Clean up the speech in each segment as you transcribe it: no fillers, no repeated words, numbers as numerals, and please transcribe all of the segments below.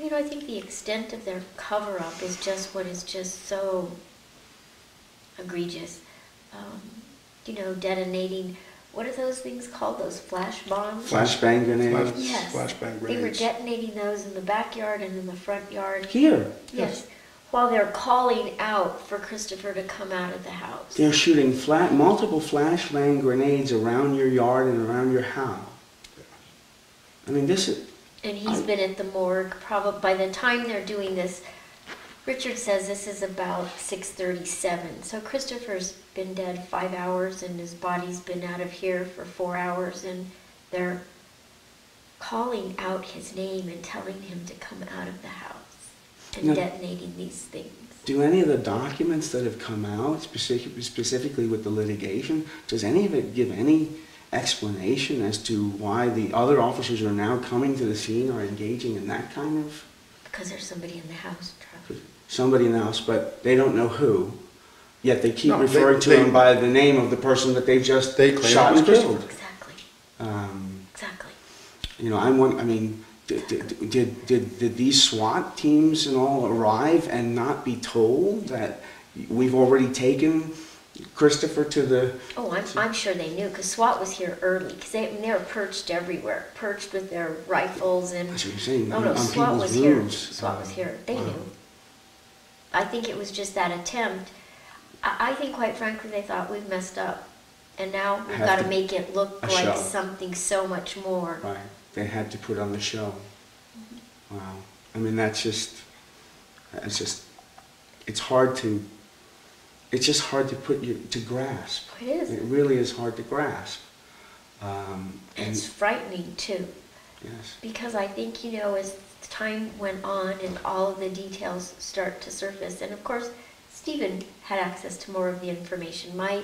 You know, I think the extent of their cover-up is just what is just so egregious. You know, detonating, what are those things called? Those flash bombs? Flashbang grenades? Yes. Flashbang grenades. They were detonating those in the backyard and in the front yard. Here? Yes. While they're calling out for Christopher to come out of the house. They're shooting multiple flashbang grenades around your yard and around your house. I mean, this is... And he's been at the morgue, probably, by the time they're doing this, Richard says this is about 6:37. So Christopher's been dead 5 hours and his body's been out of here for 4 hours, and they're calling out his name and telling him to come out of the house and now, detonating these things. Do any of the documents that have come out, specifically with the litigation, does any of it give any explanation as to why the other officers who are now coming to the scene are engaging in that kind of... Because there's somebody in the house, Travis. Somebody in the house, but they don't know who. Yet they keep referring to him by the name of the person that they just shot and killed. Exactly. Exactly. You know, I mean, did these SWAT teams and all arrive and not be told that we've already taken Christopher to the... Oh, I'm sure they knew, because SWAT was here early, because they were perched everywhere, perched with their rifles and... That's what you're saying, Oh no, on SWAT was people's here. roofs. SWAT was here. They knew. I think it was just that attempt. I think, quite frankly, they thought we've messed up, and now we've got to make it look like something so much more. Right. They had to put on the show. Wow. I mean, it's just hard to... It's just hard to grasp. It is. It really is hard to grasp. And it's frightening, too. Yes. Because I think, you know, as time went on and all of the details start to surface, and of course, Stephen had access to more of the information. My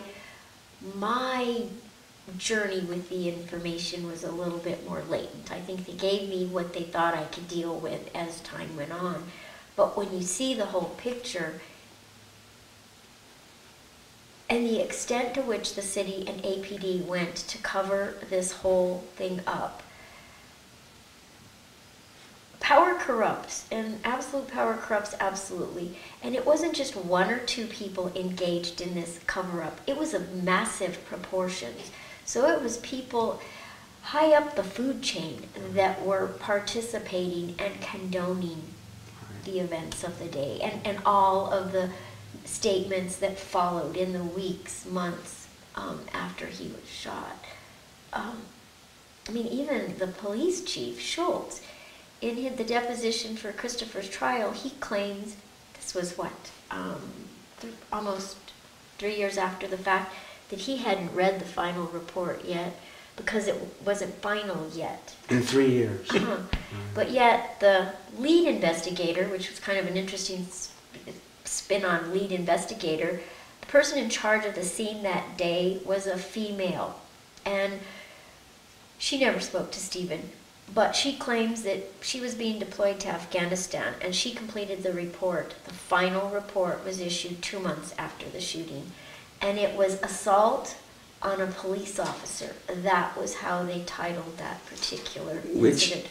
journey with the information was a little bit more latent. I think they gave me what they thought I could deal with as time went on. But when you see the whole picture, and the extent to which the city and APD went to cover this whole thing up. Power corrupts, and absolute power corrupts absolutely. And it wasn't just one or two people engaged in this cover-up. It was of massive proportions. So it was people high up the food chain that were participating and condoning the events of the day, and all of the statements that followed in the weeks, months after he was shot. I mean, even the police chief, Schultz, in the deposition for Christopher's trial, he claims, this was what, almost 3 years after the fact, that he hadn't read the final report yet because it wasn't final yet. In 3 years. But yet the lead investigator, which was kind of an interesting spin on lead investigator, the person in charge of the scene that day was a female, and she never spoke to Stephen, but she claims that she was being deployed to Afghanistan, and she completed the report. The final report was issued 2 months after the shooting, and it was assault on a police officer. That was how they titled that particular incident.